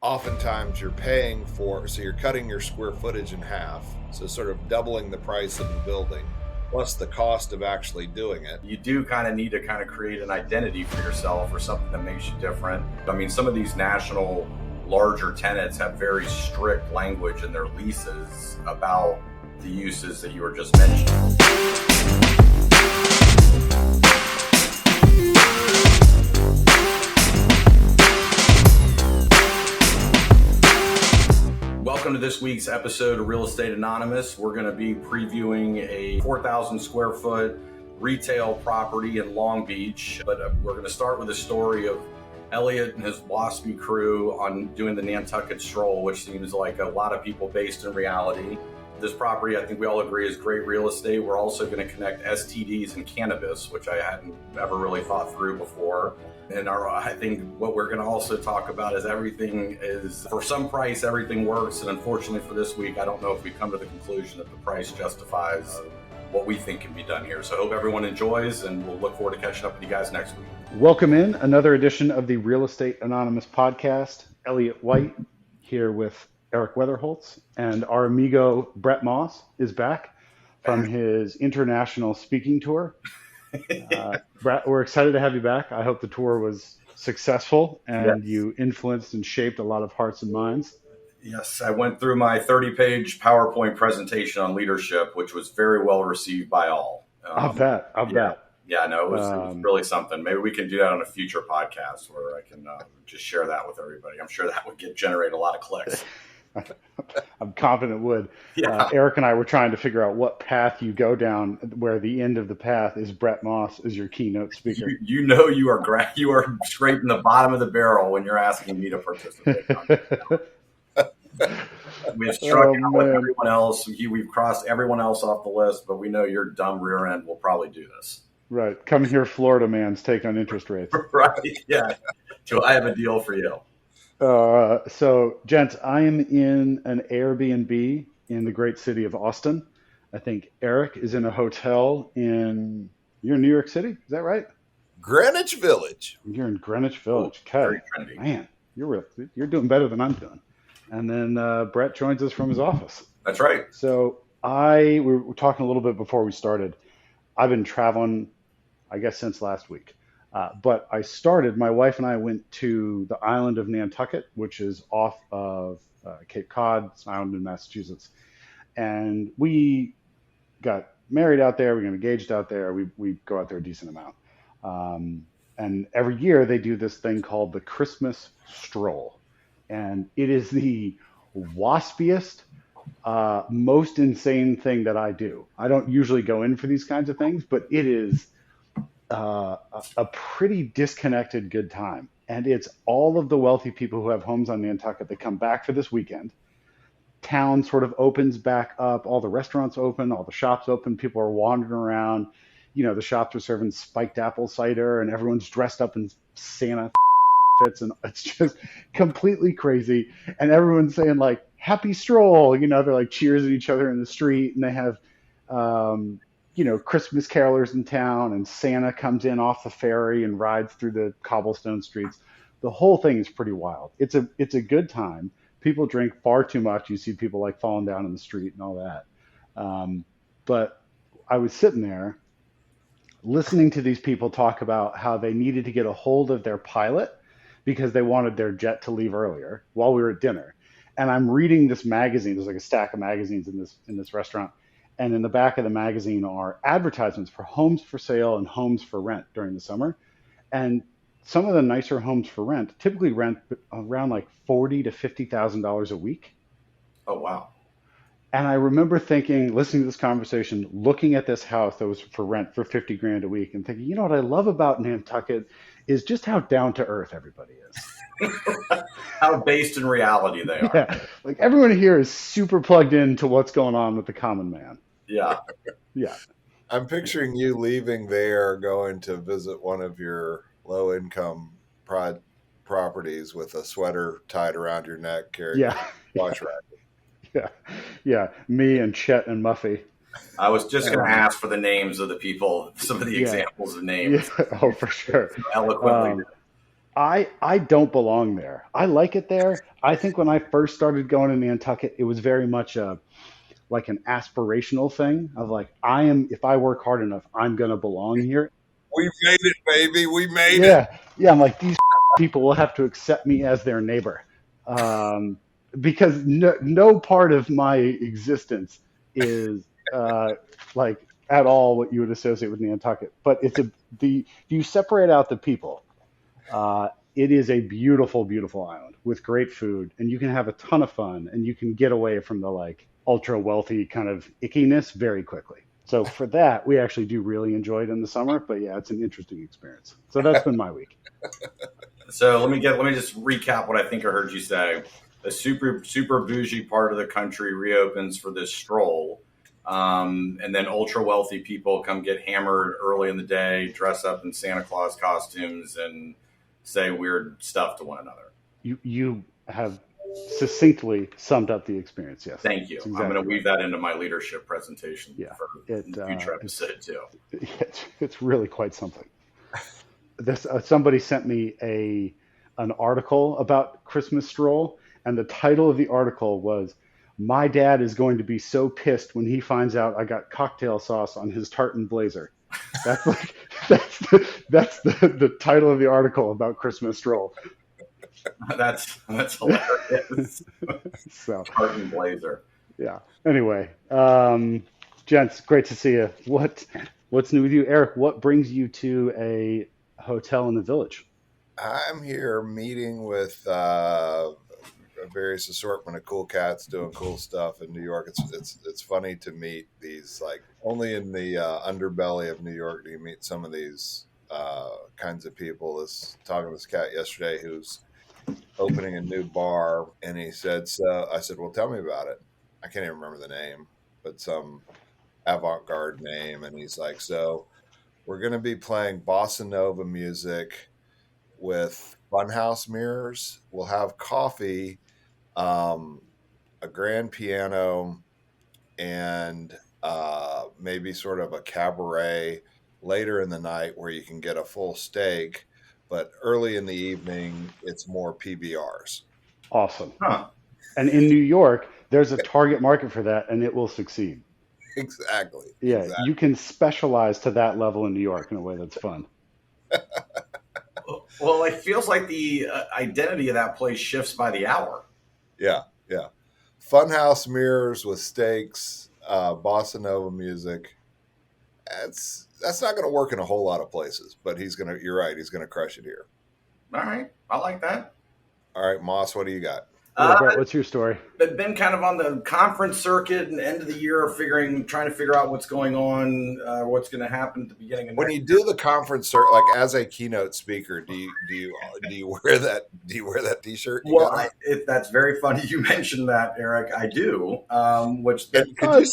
oftentimes you're paying for, so you're cutting your square footage in half, so sort of doubling the price of the building, plus the cost of actually doing it. You do kind of need to kind of create an identity for yourself or something that makes you different. I mean, some of these national larger tenants have very strict language in their leases about the uses that you were just mentioning. Welcome to this week's episode of Real Estate Anonymous. We're going to be previewing a 4,000 square foot retail property in Long Beach, but we're going to start with a story of Elliott and his WASPy crew on doing the Nantucket Stroll, which seems like a lot of people based in reality. This property, I think we all agree, is great real estate. We're also going to connect STDs and cannabis, which I hadn't ever really thought through before. And I think what we're going to also talk about is everything is, for some price, everything works. And unfortunately for this week, I don't know if we come to the conclusion that the price justifies what we think can be done here. So I hope everyone enjoys, and we'll look forward to catching up with you guys next week. Welcome in another edition of the Real Estate Anonymous podcast. Elliott White here with Eric Weatherholtz, and our amigo Brett Moss is back from his international speaking tour. Brett, we're excited to have you back. I hope the tour was successful and you influenced and shaped a lot of hearts and minds. Yes, I went through my 30-page PowerPoint presentation on leadership, which was very well received by all. I'll bet. Yeah, no, it was really something. Maybe we can do that on a future podcast where I can just share that with everybody. I'm sure that would generate a lot of clicks. I'm confident it would. Yeah. Eric and I were trying to figure out what path you go down, where the end of the path is Brett Moss as your keynote speaker. You know you are scraping the bottom of the barrel when you're asking me to participate. We've struck out with everyone else. We've crossed everyone else off the list, but we know your dumb rear end will probably do this. Right. Come here, Florida man's take on interest rates. Right. Yeah. So I have a deal for you. So, gents, I am in an Airbnb in the great city of Austin. I think Eric is in a hotel you're in New York City. Is that right? Greenwich Village. You're in Greenwich Village. Okay. Man, you're doing better than I'm doing. And then Brett joins us from his office. That's right. So we were talking a little bit before we started. I've been traveling, I guess, since last week. But my wife and I went to the island of Nantucket, which is off of Cape Cod. It's an island in Massachusetts. And we got married out there. We got engaged out there. We go out there a decent amount. And every year they do this thing called the Christmas Stroll. And it is the waspiest, most insane thing that I do. I don't usually go in for these kinds of things, but it is a pretty disconnected good time. And it's all of the wealthy people who have homes on Nantucket that come back for this weekend. Town sort of opens back up. All the restaurants open, all the shops open. People are wandering around. You know, the shops are serving spiked apple cider and everyone's dressed up in Santa fits. And it's just completely crazy. And everyone's saying like, happy stroll. You know, they're like cheers at each other in the street, and they have, Christmas carolers in town, and Santa comes in off the ferry and rides through the cobblestone streets. The whole thing is pretty wild. It's a good time. People drink far too much. You see people like falling down in the street and all that. But I was sitting there listening to these people talk about how they needed to get a hold of their pilot because they wanted their jet to leave earlier while we were at dinner. And I'm reading this magazine. There's like a stack of magazines in this restaurant. And in the back of the magazine are advertisements for homes for sale and homes for rent during the summer. And some of the nicer homes for rent typically rent around like $40,000 to $50,000 a week. Oh, wow. And I remember thinking, listening to this conversation, looking at this house that was for rent for $50,000 a week and thinking, you know what I love about Nantucket is just how down to earth everybody is. How based in reality they are. Yeah. Like everyone here is super plugged into what's going on with the common man. Yeah. Yeah. I'm picturing you leaving there, going to visit one of your low-income properties with a sweater tied around your neck, carrying a wash rack. Yeah. Me and Chet and Muffy. I was just going to ask for the names of the people, some of the examples of names. Yeah. Oh, for sure. Eloquently. I don't belong there. I like it there. I think when I first started going to Nantucket, it was very much like an aspirational thing of like, if I work hard enough, I'm going to belong here. We made it, baby. We made it. Yeah. I'm like, these people will have to accept me as their neighbor. Because no part of my existence is like at all what you would associate with Nantucket. But you separate out the people, it is a beautiful, beautiful island with great food, and you can have a ton of fun, and you can get away from the like ultra wealthy kind of ickiness very quickly. So for that, we actually do really enjoy it in the summer. But yeah, it's an interesting experience. So that's been my week. So let me just recap what I think I heard you say. The super bougie part of the country reopens for this stroll. And then ultra wealthy people come get hammered early in the day, dress up in Santa Claus costumes, and say weird stuff to one another. You have succinctly summed up the experience. Yes. Thank you. Exactly. I'm going to weave that into my leadership presentation for the future episode too. It's really quite something. Somebody sent me an article about Christmas Stroll, and the title of the article was, "My dad is going to be so pissed when he finds out I got cocktail sauce on his tartan blazer." That's like that's the title of the article about Christmas Stroll. That's hilarious. So tartan blazer. Yeah. Anyway, gents, great to see you. What's new with you, Eric? What brings you to a hotel in the Village? I'm here meeting with a various assortment of cool cats doing cool stuff in New York. It's funny to meet these, like, only in the underbelly of New York do you meet some of these kinds of people. Talking to this cat yesterday who's opening a new bar, and he said, so I said, well, tell me about it. I can't even remember the name, but some avant-garde name. And he's like, so we're going to be playing bossa nova music with funhouse mirrors. We'll have coffee, a grand piano, and maybe sort of a cabaret later in the night where you can get a full steak. But early in the evening, it's more PBRs. Awesome. Huh. And in New York, there's a target market for that, and it will succeed. Exactly. Yeah, exactly. You can specialize to that level in New York in a way that's fun. Well, it feels like the identity of that place shifts by the hour. Yeah. Funhouse mirrors with steaks, bossa nova music. That's not going to work in a whole lot of places, but you're right. He's going to crush it here. All right. I like that. All right, Moss, what do you got? Brett, what's your story? Been kind of on the conference circuit and end of the year, trying to figure out what's going on, what's going to happen at the beginning of when you do the conference circuit, like as a keynote speaker, do you wear that T-shirt? Well, that's very funny you mentioned that, Eric. I do.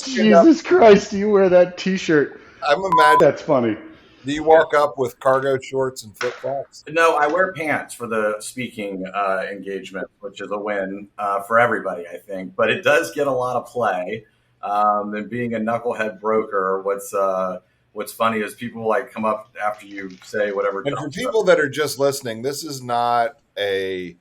Jesus Christ! Do you wear that T-shirt? I'm imagining that's funny. Do you walk up with cargo shorts and flip flops? No, I wear pants for the speaking engagement, which is a win for everybody, I think. But it does get a lot of play. And being a knucklehead broker, what's funny is people like come up after you say whatever. And for people that are just listening, this is not a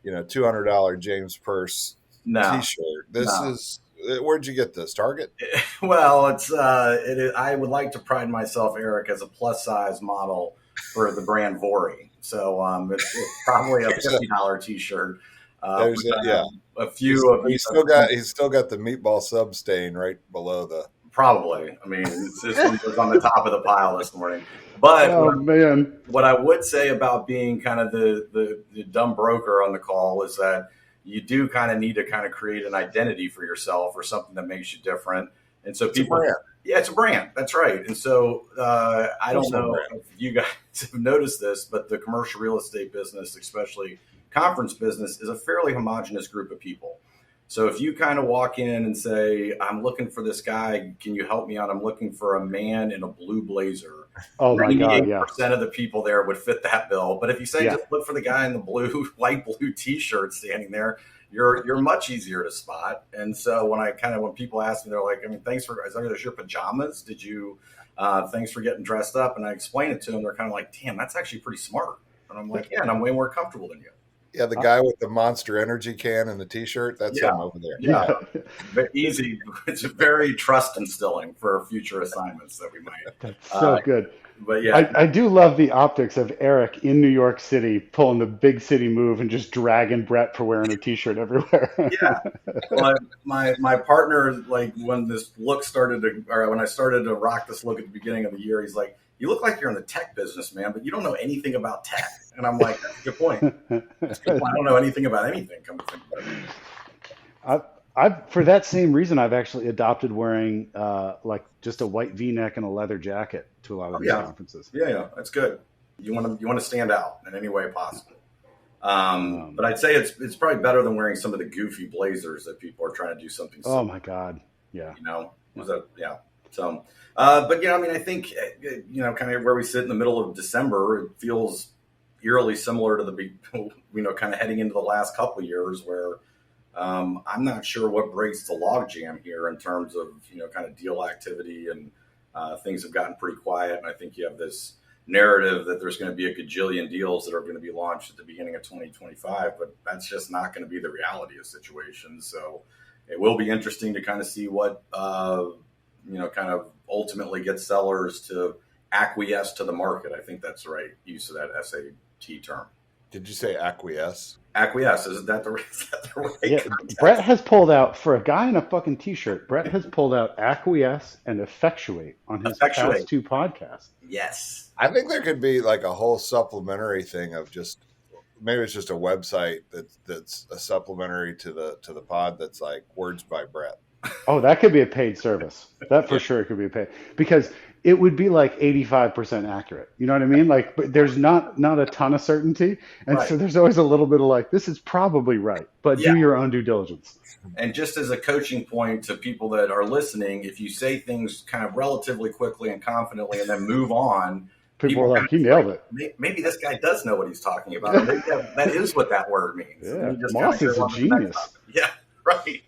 $200 James Purse T-shirt. This is. Where'd you get this? Target? Well, I would like to pride myself, Eric, as a plus size model for the brand Vori. So it's probably a $50 T-shirt. A few of he's still got the meatball sub stain right below the. Probably. I mean, this one was on the top of the pile this morning. But what I would say about being kind of the dumb broker on the call is that you do kind of need to kind of create an identity for yourself or something that makes you different. And so it's a brand. That's right. And so I don't know if you guys have noticed this, but the commercial real estate business, especially conference business, is a fairly homogenous group of people. So if you kind of walk in and say, I'm looking for this guy, can you help me out? I'm looking for a man in a blue blazer. Oh my God, yeah. 98% of the people there would fit that bill. But if you say just look for the guy in the light blue T-shirt standing there, you're much easier to spot. And so when people ask me, they're like, thanks for, is those your pajamas? Did you, thanks for getting dressed up. And I explain it to them. They're kind of like, damn, that's actually pretty smart. And I'm like, yeah, and I'm way more comfortable than you. Yeah, the guy with the Monster Energy can and the T-shirt, that's him over there. Yeah. Very easy. It's very trust instilling for future assignments that we might. That's so good. But yeah, I do love the optics of Eric in New York City pulling the big city move and just dragging Brett for wearing a T-shirt everywhere. Yeah. Well, my partner, like when this look started to, or when I started to rock this look at the beginning of the year, he's like, "You look like you're in the tech business, man, but you don't know anything about tech." And I'm like, "That's a good point. That's a good point. I don't know anything about anything." Come to think about it. For that same reason, I've actually adopted wearing like just a white V-neck and a leather jacket to a lot of these conferences. Yeah, that's good. You want to stand out in any way possible. But I'd say it's probably better than wearing some of the goofy blazers that people are trying to do something. Oh my God, yeah. So, but I mean, I think kind of where we sit in the middle of December, it feels eerily similar to the kind of heading into the last couple of years where. I'm not sure what breaks the logjam here in terms of, kind of deal activity and things have gotten pretty quiet. And I think you have this narrative that there's going to be a gajillion deals that are going to be launched at the beginning of 2025, but that's just not going to be the reality of situations. So it will be interesting to kind of see what, kind of ultimately gets sellers to acquiesce to the market. I think that's the right use of that SAT term. Did you say acquiesce? Acquiesce, is that the right context? Brett has pulled out, for a guy in a fucking T-shirt, Brett has pulled out acquiesce and effectuate on his past two podcasts. Yes. I think there could be like a whole supplementary thing of just, maybe it's just a website that's a supplementary to the pod that's like words by Brett. Oh, that could be a paid service. That for sure could be paid, because it would be like 85% accurate. You know what I mean? Like, but there's not a ton of certainty. And so there's always a little bit of like, this is probably right, but do your own due diligence. And just as a coaching point to people that are listening, if you say things kind of relatively quickly and confidently and then move on, people are like, he nailed it. Maybe this guy does know what he's talking about. Maybe that is what that word means. Yeah. Moss is a genius. Yeah, right.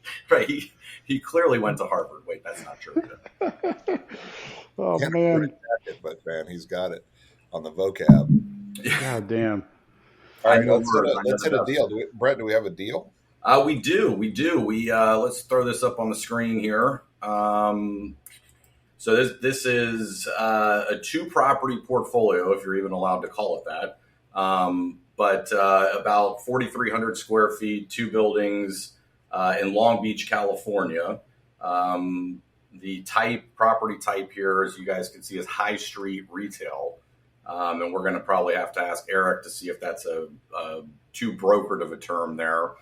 He clearly went to Harvard. Wait, that's not true. Oh, man. But man, he's got it on the vocab. God damn. All right, let's hit a deal. Brett, do we have a deal? We do. We let's throw this up on the screen here. So this is a 2-property portfolio, if you're even allowed to call it that. But about 4,300 square feet, 2 buildings in Long Beach, California. The property type here, as you guys can see, is high street retail. And we're going to probably have to ask Eric to see if that's a too brokered of a term there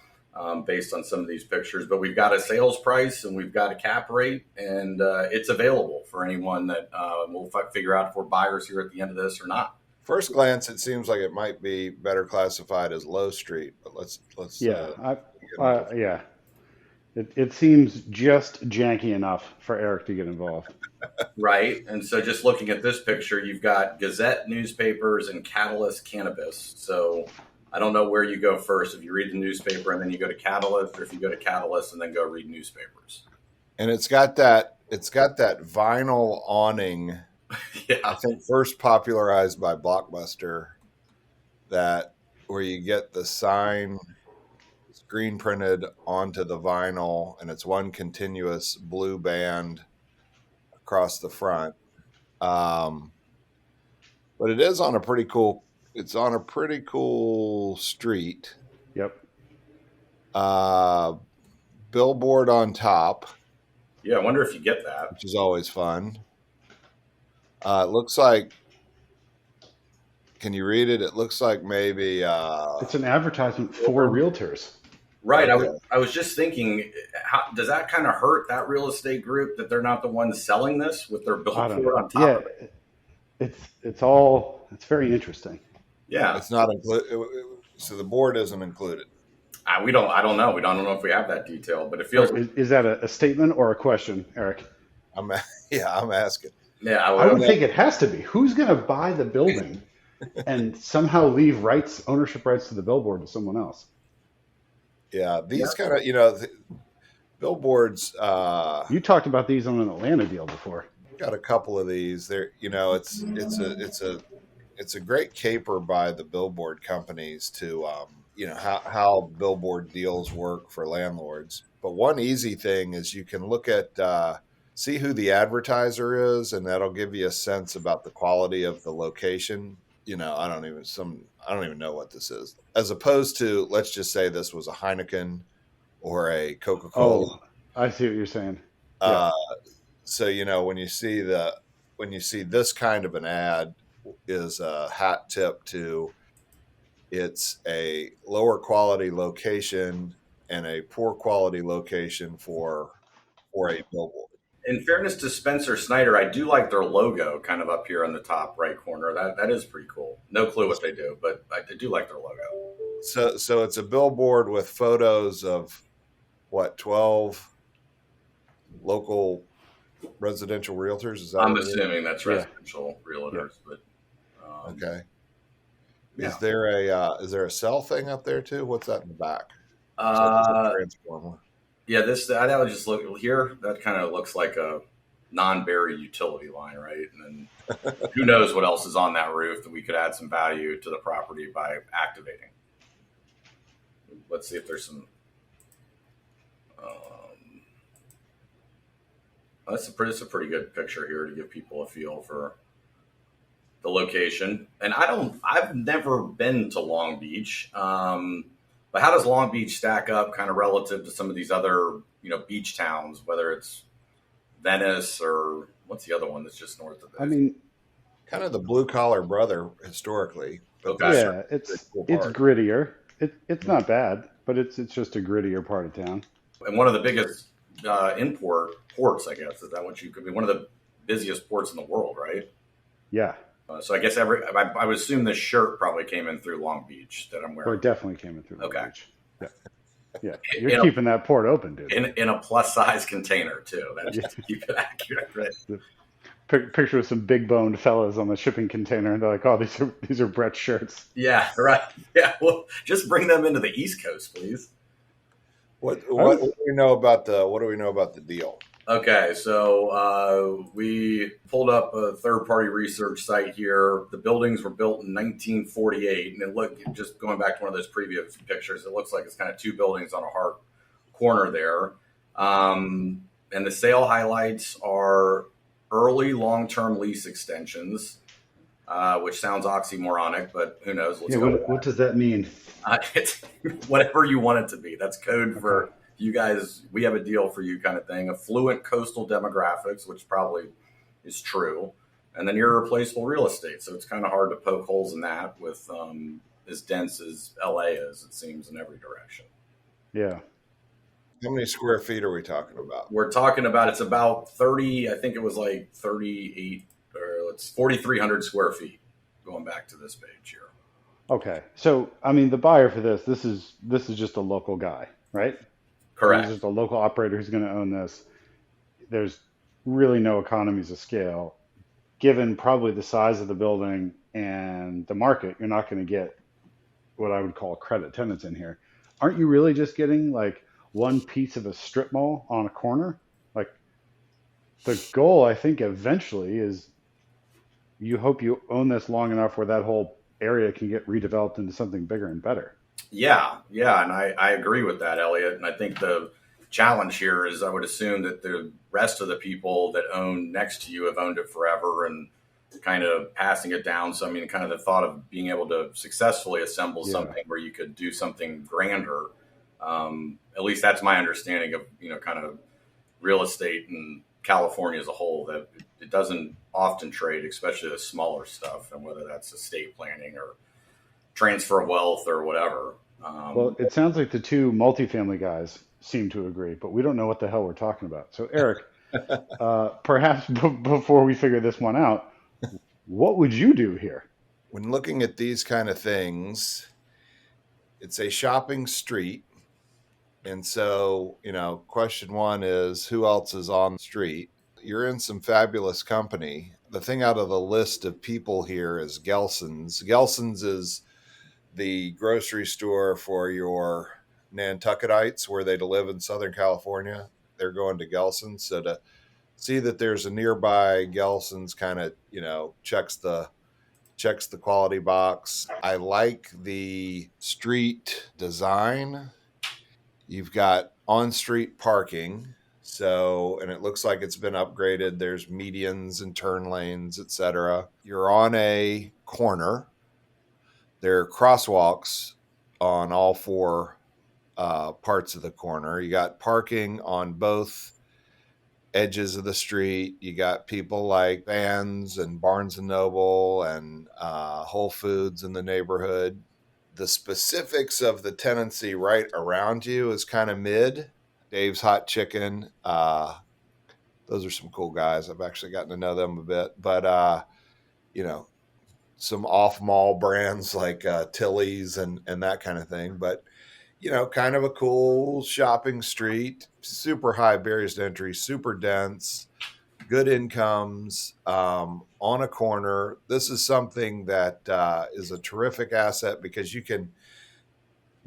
based on some of these pictures. But we've got a sales price and we've got a cap rate, and it's available for anyone that we'll figure out if we're buyers here at the end of this or not. First glance, it seems like it might be better classified as low street, but let's It seems just janky enough for Eric to get involved. Right. And so just looking at this picture, you've got Gazette newspapers and Catalyst cannabis. So I don't know where you go first, if you read the newspaper and then you go to Catalyst, or if you go to Catalyst and then go read newspapers. And it's got that vinyl awning. Yeah. I think first popularized by Blockbuster, where you get the sign screen printed onto the vinyl, and it's one continuous blue band across the front. But it is on a pretty cool. It's on a pretty cool street. Yep. Billboard on top. Yeah, I wonder if you get that, which is always fun. It looks like. Can you read it? It looks like maybe. It's an advertisement for realtors. Right. I was just thinking, does that kind of hurt that real estate group that they're not the ones selling this with their billboard on top of it? It's very interesting. Yeah. It's not included. So the board isn't included. I don't know. We don't know if we have that detail, but it feels. Is that a statement or a question, Eric? I'm asking. Yeah. I would think it has to be. Who's going to buy the building and somehow leave ownership rights to the billboard to someone else? Yeah, these kind of, billboards. You talked about these on an Atlanta deal before. Got a couple of these. There, it's it's a great caper by the billboard companies to how billboard deals work for landlords. But one easy thing is you can look at see who the advertiser is, and that'll give you a sense about the quality of the location. I don't even know what this is, as opposed to, let's just say this was a Heineken or a Coca-Cola. Oh, I see what you're saying. Yeah. uh, so when you see this kind of an ad, is a hat tip to, it's a lower quality location and a poor quality location for a billboard. In fairness to Spencer Snyder, I do like their logo kind of up here in the top right corner. That is pretty cool. No clue what they do, but I do like their logo. So it's a billboard with photos of what, 12 local residential realtors? Is that I'm assuming that's residential realtors, but okay. Yeah. Is there a cell thing up there too? What's that in the back? Transformer. Yeah, that would just look here. That kind of looks like a non-buried utility line, right? And then who knows what else is on that roof that we could add some value to the property by activating. Let's see if there's some. That's a pretty good picture here to give people a feel for the location. And I've never been to Long Beach. But how does Long Beach stack up kind of relative to some of these other, beach towns, whether it's Venice or what's the other one that's just north of this? I mean, kind of the blue collar brother historically. Okay. Yeah, it's grittier. It's not bad, but it's just a grittier part of town. And one of the biggest import ports, I guess, is that what you could be one of the busiest ports in the world, right? Yeah. So I guess I would assume this shirt probably came in through Long Beach that I'm wearing. Or it definitely came in through Long Beach. Yeah. Yeah. You're keeping that port open, dude. In a plus size container too. That's just to keep it accurate, right? Picture of some big boned fellas on the shipping container, and they're like, "Oh, these are Brett's shirts." Yeah, right. Yeah, well, just bring them into the East Coast, please. What do we know about the deal? Okay, so we pulled up a third-party research site here. The buildings were built in 1948, and just going back to one of those previous pictures, it looks like it's kind of two buildings on a hard corner there. And the sale highlights are early long-term lease extensions, which sounds oxymoronic, but who knows? Let's go. What does that mean? It's whatever you want it to be. That's code for you guys. We have a deal for you kind of thing. Affluent coastal demographics, which probably is true. And then irreplaceable real estate. So it's kind of hard to poke holes in that with as dense as LA is, it seems, in every direction. Yeah. How many square feet are we talking about? We're talking about, it's about 30, I think it was like 38, or it's 4,300 square feet going back to this page here. Okay. So, I mean, the buyer for this is just a local guy, right? Correct. He's just a local operator who's going to own this. There's really no economies of scale. Given probably the size of the building and the market, you're not going to get what I would call credit tenants in here. Aren't you really just getting like one piece of a strip mall on a corner? Like, the goal, I think, eventually is you hope you own this long enough where that whole area can get redeveloped into something bigger and better. Yeah, and I agree with that, Elliott. And I think the challenge here is I would assume that the rest of the people that own next to you have owned it forever and kind of passing it down. So, I mean, kind of the thought of being able to successfully assemble something where you could do something grander. At least that's my understanding of, kind of real estate in California as a whole, that it doesn't often trade, especially the smaller stuff, and whether that's estate planning or transfer of wealth or whatever. Well, it sounds like the two multifamily guys seem to agree, but we don't know what the hell we're talking about. So, Eric, perhaps before we figure this one out, what would you do here? When looking at these kind of things, it's a shopping street. And so, question one is, who else is on the street? You're in some fabulous company. The thing out of the list of people here is Gelson's. Gelson's is the grocery store for your Nantucketites, where they live in Southern California. They're going to Gelson's. So to see that there's a nearby Gelson's kind of, checks the checks the quality box. I like the street design. You've got on-street parking. So, and it looks like it's been upgraded. There's medians and turn lanes, etc. You're on a corner. There are crosswalks on all four parts of the corner. You got parking on both edges of the street. You got people like Vans and Barnes and Noble and Whole Foods in the neighborhood. The specifics of the tenancy right around you is kind of mid. Dave's Hot Chicken. Those are some cool guys. I've actually gotten to know them a bit. But, some off-mall brands like Tilly's and that kind of thing. But, kind of a cool shopping street. Super high barriers to entry, super dense, good incomes, on a corner. This is something that is a terrific asset because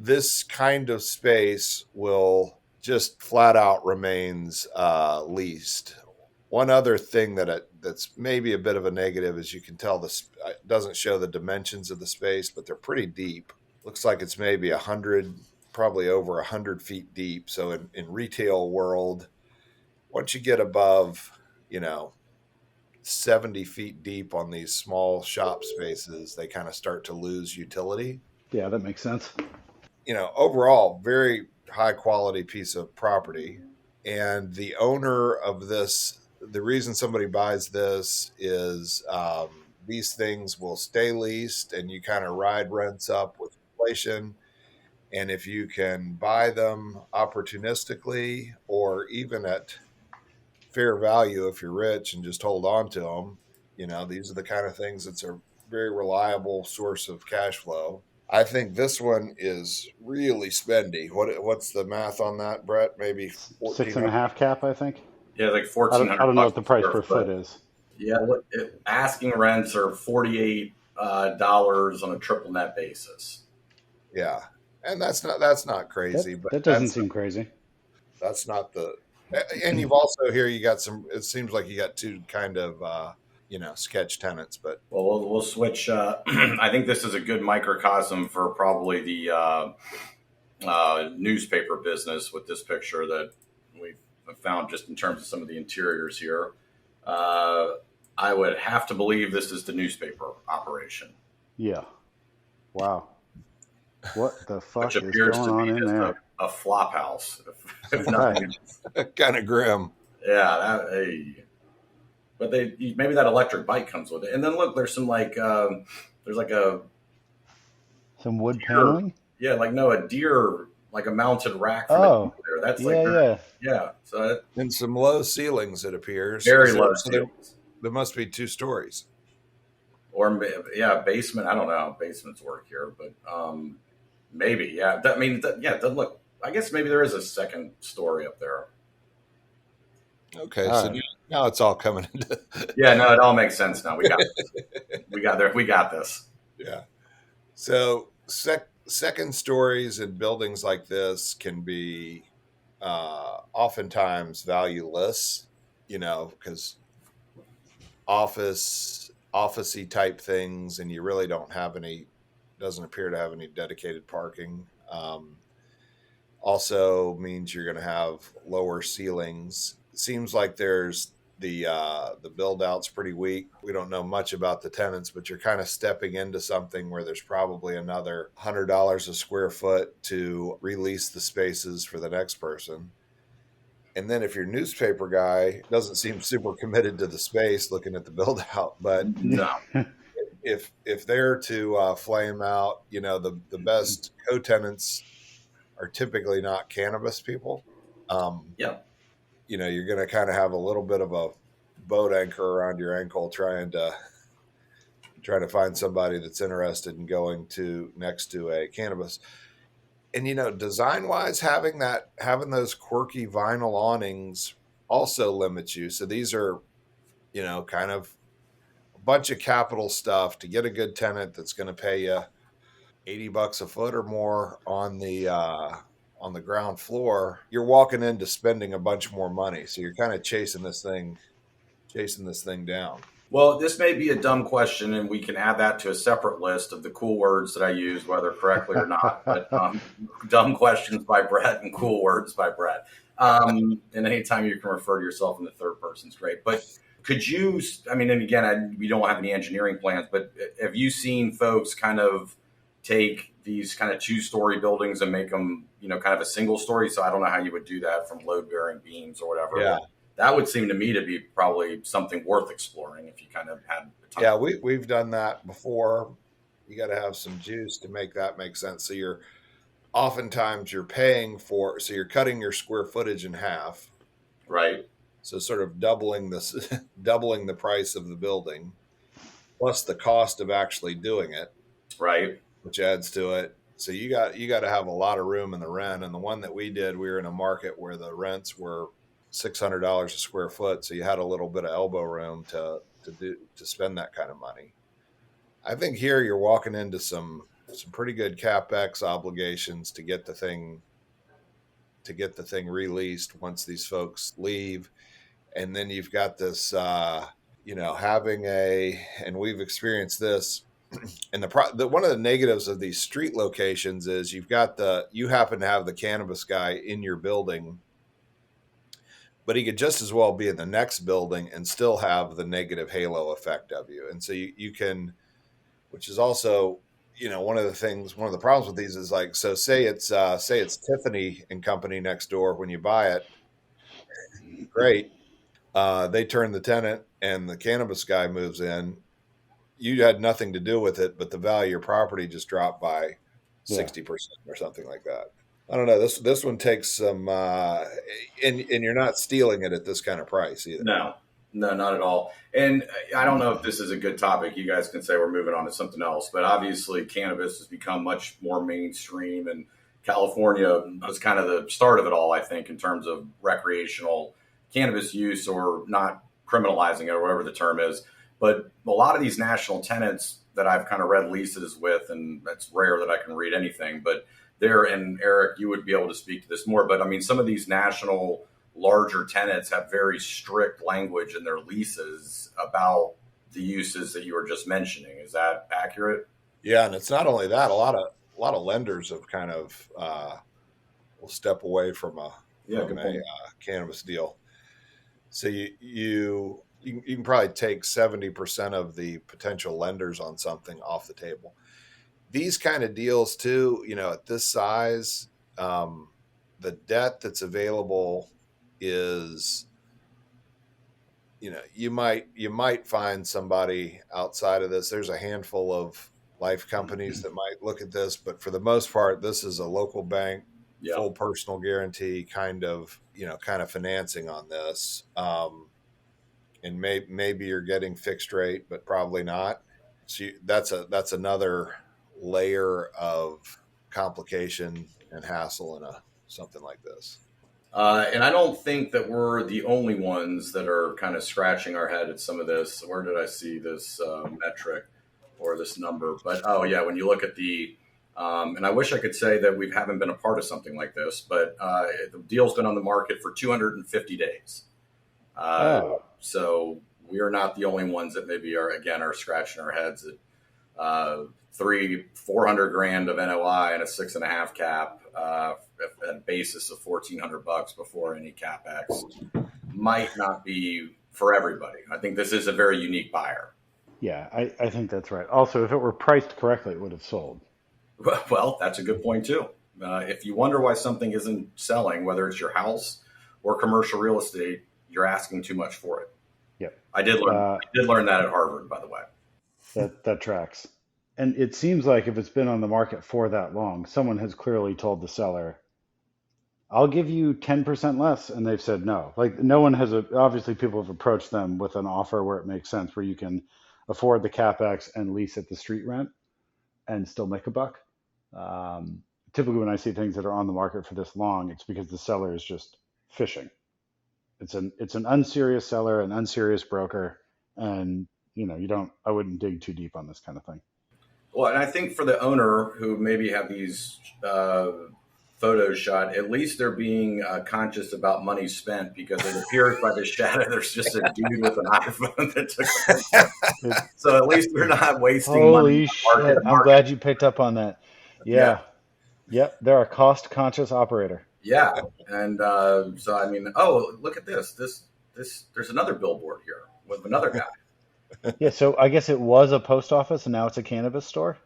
this kind of space will just flat out remains leased. One other thing that's maybe a bit of a negative is you can tell this doesn't show the dimensions of the space, but they're pretty deep. Looks like it's maybe 100, probably over 100 feet deep. So in retail world, once you get above, 70 feet deep on these small shop spaces, they kind of start to lose utility. Yeah, that makes sense. Overall, very high quality piece of property. And the owner of this, the reason somebody buys this is these things will stay leased and you kind of ride rents up with inflation. And if you can buy them opportunistically or even at fair value, if you're rich and just hold on to them, these are the kind of things that's a very reliable source of cash flow. I think this one is really spendy. What's the math on that, Brett? Maybe 6.5 cap, I think. Yeah, like 1,400. I don't know what the price per foot is. Yeah, asking rents are $48 on a triple net basis. Yeah, and that's not crazy. But that doesn't seem crazy. That's not the. And you've also here you got some. It seems like you got two kind of sketch tenants, but we'll switch. I think this is a good microcosm for probably the newspaper business with this picture that we've found just in terms of some of the interiors here. I would have to believe this is the newspaper operation. Yeah. Wow. What the fuck is going on in there? A flop house. If nothing. Kind of grim. Yeah. But maybe that electric bike comes with it. And then look, there's some some wood paneling. Yeah, a deer, like a mounted rack. Oh, there. That's yeah. So and some low ceilings, it appears. Very low ceilings. There must be 2 stories. Or basement. I don't know how basements work here, but maybe. Yeah. Look. I guess maybe there is a second story up there. Okay, so now it's all coming into. Yeah, no, it all makes sense now. We got this. Yeah. So second stories in buildings like this can be oftentimes valueless, because officey type things, and you really don't have doesn't appear to have any dedicated parking. Also means you're going to have lower ceilings. It seems like there's the build out's pretty weak. We don't know much about the tenants, but you're kind of stepping into something where there's probably another $100 a square foot to release the spaces for the next person. And then if your newspaper guy doesn't seem super committed to the space looking at the build out, but no. if they're to flame out, the best co-tenants are typically not cannabis people. Yeah. You're going to kind of have a little bit of a boat anchor around your ankle trying to find somebody that's interested in going next to a cannabis. And, design wise, having those quirky vinyl awnings also limits you. So these are, kind of a bunch of capital stuff to get a good tenant that's going to pay you $80 a foot or more on the ground floor. You're walking into spending a bunch more money. So you're kind of chasing this thing down. Well, this may be a dumb question, and we can add that to a separate list of the cool words that I use, whether correctly or not. But dumb questions by Brett and cool words by Brett. And anytime you can refer to yourself in the third person is great. But could you, I mean, and again, we don't have any engineering plans, but have you seen folks kind of take these kind of 2-story buildings and make them, kind of a single story? So I don't know how you would do that from load bearing beams or whatever. Yeah. That would seem to me to be probably something worth exploring if you kind of had the time. Yeah, we've done that before. You got to have some juice to make that make sense. So oftentimes you're paying for, so you're cutting your square footage in half. Right. So sort of doubling doubling the price of the building, plus the cost of actually doing it. Right. Which adds to it. So you got to have a lot of room in the rent. And the one that we did, we were in a market where the rents were $600 a square foot. So you had a little bit of elbow room to spend that kind of money. I think here you're walking into some pretty good CapEx obligations to get the thing released once these folks leave. And then you've got this, having and we've experienced this. And one of the negatives of these street locations is you happen to have the cannabis guy in your building, but he could just as well be in the next building and still have the negative halo effect of you. And so you can, which is also, one of the problems with these is like, so say it's Tiffany and Company next door when you buy it. Great. They turn the tenant and the cannabis guy moves in. You had nothing to do with it, but the value of your property just dropped by 60% or something like that. I don't know. This one takes some, and you're not stealing it at this kind of price either. No, not at all. And I don't know if this is a good topic. You guys can say we're moving on to something else, but obviously cannabis has become much more mainstream, and California was kind of the start of it all, I think, in terms of recreational cannabis use, or not criminalizing it, or whatever the term is. But a lot of these national tenants that I've kind of read leases with, and it's rare that I can read anything, but and Eric, you would be able to speak to this more, but I mean, some of these national larger tenants have very strict language in their leases about the uses that you were just mentioning. Is that accurate? Yeah. And it's not only that, a lot of lenders have kind of, will step away from a cannabis deal. So you can probably take 70% of the potential lenders on something off the table. These kind of deals too, at this size, the debt that's available is, you might find somebody outside of this. There's a handful of life companies that might look at this, but for the most part, this is a local bank, full personal guarantee kind of financing on this. And maybe you're getting fixed rate, but probably not. So that's another layer of complication and hassle in something like this. And I don't think that we're the only ones that are kind of scratching our head at some of this. Where did I see this metric or this number? But when you look at the and I wish I could say that we haven't been a part of something like this, but the deal's been on the market for 250 days. So we are not the only ones that maybe are scratching our heads at $400,000 of NOI and a 6.5 cap at a basis of $1,400 before any capex might not be for everybody. I think this is a very unique buyer. Yeah, I think that's right. Also, if it were priced correctly, it would have sold. Well, that's a good point too. If you wonder why something isn't selling, whether it's your house or commercial real estate, you're asking too much for it. Yep. I did learn that at Harvard, by the way. That tracks. And it seems like if it's been on the market for that long, someone has clearly told the seller, I'll give you 10% less. And they've said no. Like no one has, obviously people have approached them with an offer where it makes sense, where you can afford the CapEx and lease at the street rent and still make a buck. Typically when I see things that are on the market for this long, it's because the seller is just fishing. It's an unserious seller, an unserious broker. And I wouldn't dig too deep on this kind of thing. Well, and I think for the owner who maybe have these photos shot, at least they're being conscious about money spent, because it appears by the shadow there's just a dude with an iPhone that took a picture. So at least they're not wasting money. Holy shit! I'm glad you picked up on that. Yeah. Yep. They're a cost-conscious operator. Yeah, and so I mean, look at this. There's another billboard here with another guy. Yeah. So I guess it was a post office, and now it's a cannabis store.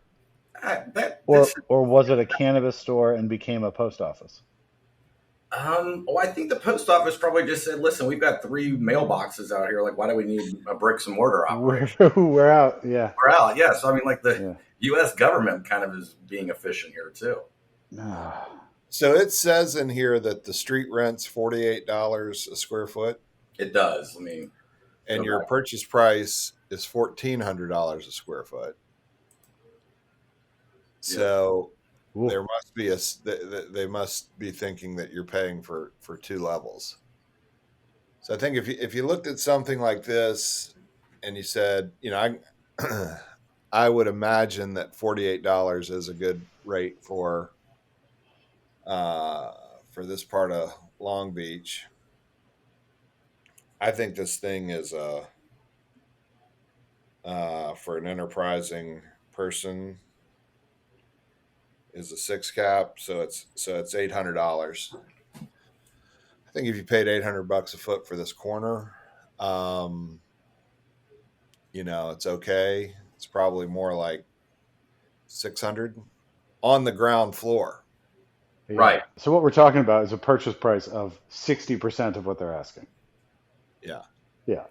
Or was it a cannabis store and became a post office? I think the post office probably just said, "Listen, we've got 3 mailboxes out here. Like, why do we need a bricks and mortar operation? We're out." Yeah. We're out. Yeah. So I mean, like the U.S. government kind of is being efficient here too. So it says in here that the street rent's $48 a square foot. It does. I mean, and your purchase price is $1,400 a square foot. So there must be they must be thinking that you're paying for 2 levels. So I think if you looked at something like this and you said, I would imagine that $48 is a good rate for this part of Long Beach. I think this thing is for an enterprising person is a 6 cap, so it's $800. I think if you paid $800 a foot for this corner, it's okay. It's probably more like $600 on the ground floor. Yeah. Right. So what we're talking about is a purchase price of 60% of what they're asking. Yeah. Yeah.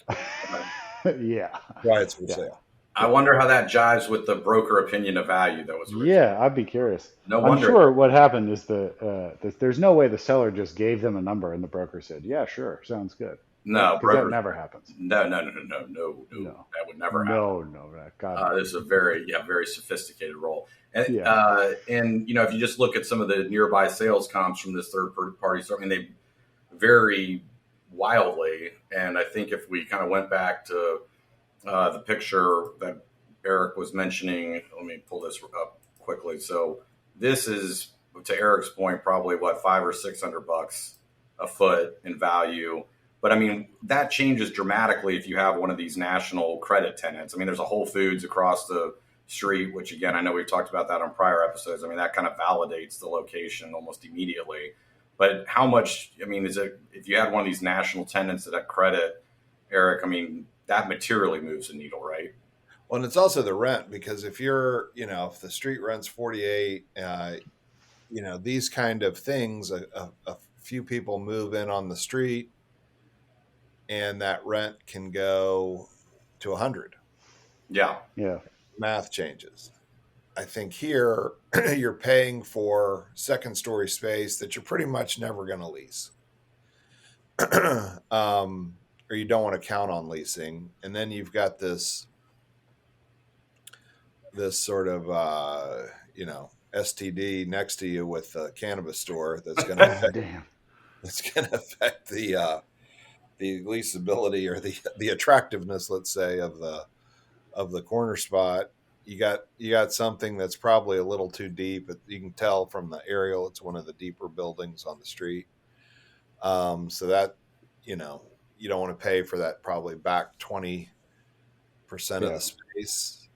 Yeah. Why it's for sale. I wonder how that jives with the broker opinion of value that was originally. Yeah, I'd be curious. No wonder. I'm sure what happened is there's no way the seller just gave them a number and the broker said, "Yeah, sure, sounds good." No, that never happens. No. That would never happen. No. This is a very sophisticated role. And if you just look at some of the nearby sales comps from this third party store, I mean, they vary wildly. And I think if we kind of went back to the picture that Eric was mentioning, let me pull this up quickly. So this is, to Eric's point, probably $500 or $600 a foot in value. But I mean, that changes dramatically if you have one of these national credit tenants. I mean, there's a Whole Foods across the street, which again, I know we've talked about that on prior episodes. I mean, that kind of validates the location almost immediately. But how much, I mean, is it, if you had one of these national tenants that had credit, Eric, I mean, that materially moves the needle, right? Well, and it's also the rent, because if you're, if the street rent's 48, these kind of things, a few people move in on the street and that rent can go to 100. Yeah. Math changes. I think here you're paying for second story space that you're pretty much never going to lease. Or you don't want to count on leasing. And then you've got this sort of, STD next to you with a cannabis store that's going to affect the leasability or the attractiveness, let's say, of the corner spot. You got something that's probably a little too deep. You can tell from the aerial, it's one of the deeper buildings on the street. So that, you don't want to pay for that probably back 20% of the space.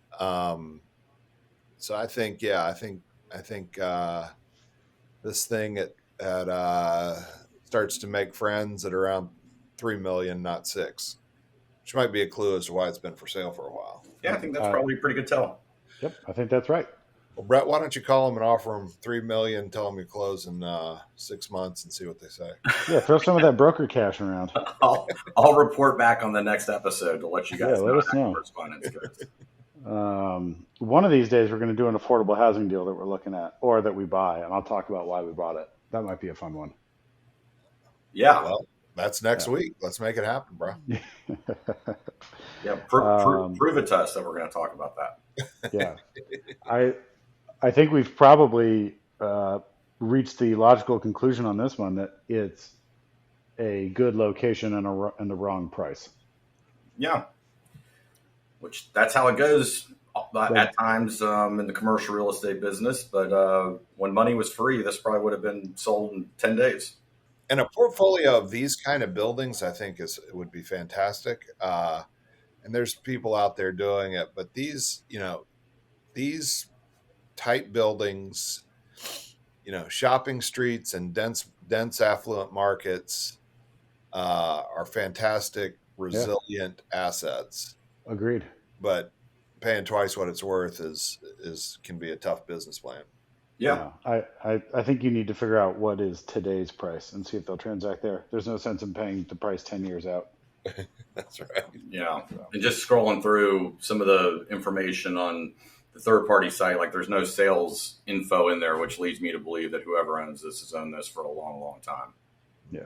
So I think this thing starts to make friends at around 3 million, not 6, which might be a clue as to why it's been for sale for a while. Yeah, I think that's probably a pretty good tell. Yep, I think that's right. Well, Brett, why don't you call them and offer them 3 million? Tell them you close in 6 months and see what they say. Yeah, throw some of that broker cash around. I'll report back on the next episode to let you guys let us know. Correspondence goes. One of these days, we're going to do an affordable housing deal that we're looking at, or that we buy, and I'll talk about why we bought it. That might be a fun one. Yeah. Well, that's next week. Let's make it happen, bro. Yeah, prove it to us that we're going to talk about that. Yeah. I think we've probably reached the logical conclusion on this one that it's a good location and the wrong price. Yeah. Which that's how it goes at times in the commercial real estate business, but when money was free, this probably would have been sold in 10 days. And a portfolio of these kind of buildings, I think, would be fantastic. And there's people out there doing it, but these type buildings, shopping streets and dense affluent markets are fantastic, resilient assets. Agreed. But paying twice what it's worth can be a tough business plan. Yeah. I think you need to figure out what is today's price and see if they'll transact there. There's no sense in paying the price 10 years out. That's right. Yeah. And just scrolling through some of the information on the third-party site, like there's no sales info in there, which leads me to believe that whoever owns this has owned this for a long, long time. Yeah.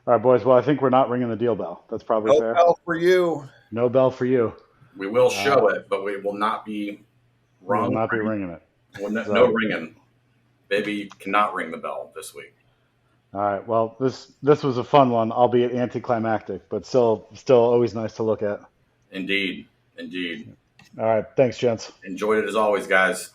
All right, boys. Well, I think we're not ringing the deal bell. That's probably fair. No bell for you. No bell for you. We will show it, but we will not be rung. We will not be ringing it. Well, no ringing. Baby cannot ring the bell this week. All right. Well, this was a fun one, albeit anticlimactic, but still always nice to look at. Indeed. All right. Thanks, gents. Enjoyed it as always, guys.